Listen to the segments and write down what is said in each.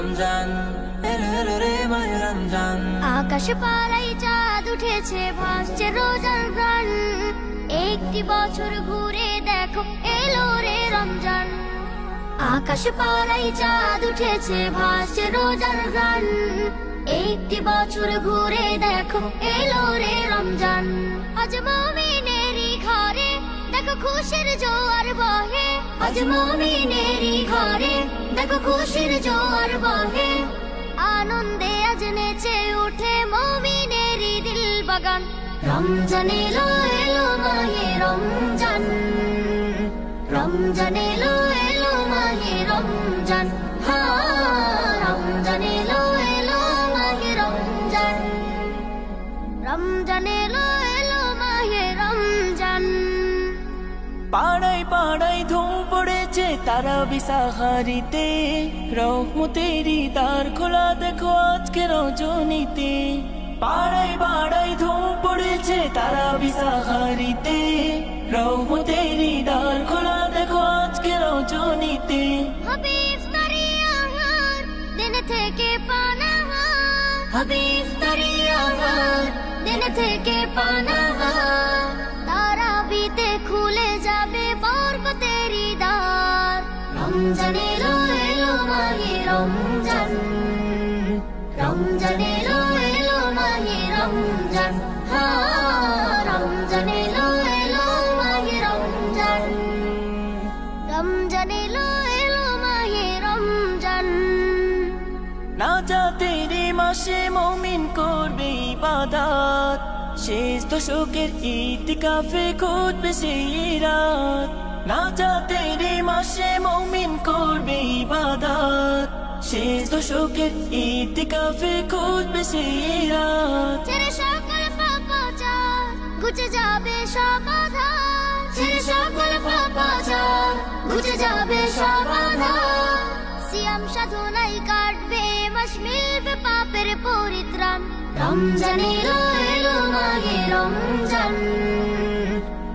রমজান, এলো এলো রে মাহে রমজান। আকাশ পাড়ায় চাঁদ উঠেছে, ভাসছে রোজার গান। একটি বছর ঘুরে দেখো, এলো রে রমজান। আকাশ পাড়ায় চাঁদ উঠেছে, ভাসছে রোজার গান। একটি বছর ঘুরে দেখো, এলো রে রমজান। আজ মুমিনেরই ঘরে দেখো খুশির জোয়ার বহে। আজ মুমিনেরই ঘরে দেখো খুশির জোয়ার বহে। আনন্দে আজ নেচে উঠে মুমিনেরই দিল বাগান। রমজান এলো এলো মাহে রমজান, রমজান এলো এলো মাহে রমজান। রমজান এলো এলো মাহে রমজান, রমজান এলো এলো মাহে রমজান। পাড়ায় পাড়ায় ধুম পড়েছে তারাবি সাহারিতে, রহমতেরই দ্বার খোলা দেখো আজকে রজনীতে। পাড়ায় পাড়ায় ধুম পড়েছে তারাবি সাহারিতে, রহমতেরই দ্বার খোলা দেখো আজকে রজনীতে। হবে ইফতারি আহার, দিন থেকে পানাহার। হবে ইফতারি আহার, দিন থেকে পানাহার। তারাবিতে খুলে যাবে বরকতেরই দ্বার। রমজান এলো এলো মাহে রমজান, রমজান এলো এলো মাহে রমজান। রমজান এলো এলো মাহে রমজান, রমজান এলো এলো মাহে রমজান। নাজাতেরই মাসে মুমিন করবে ইবাদত, শেষ দশকের ইতিকাফে খুঁজবে সেই রাত। নাজাতেরই মাসে মুমিন করবে ইবাদত, শেষ দশকের ইতিকাফে খুঁজবে সেই রাত। ছেড়ে সকল পাপাচার ঘুচে যাবে সব আধার। ছেড়ে সকল পাপাচার ঘুচে যাবে সব আধার। সিয়াম সাধনায় কাটবে মাস, মিলবে পাপের পরিত্রাণ। রমজান এলো এলো মাহে রমজান,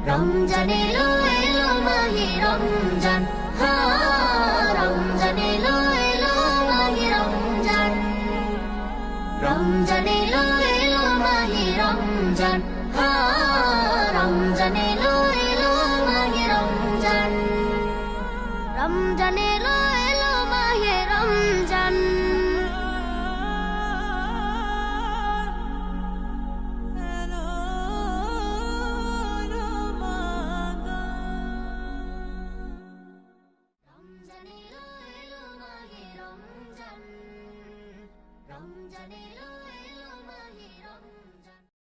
রমজান এলো এলো মাহে রমজান। রমজান এলো এলো মাহে রমজান, রমজান এলো এলো মাহে রমজান। রমজান এলো এলো মাহে রমজান, রমজান এলো এলো মাহে রমজান। রমজান এলো এলো মাহে রমজান, রমজান এলো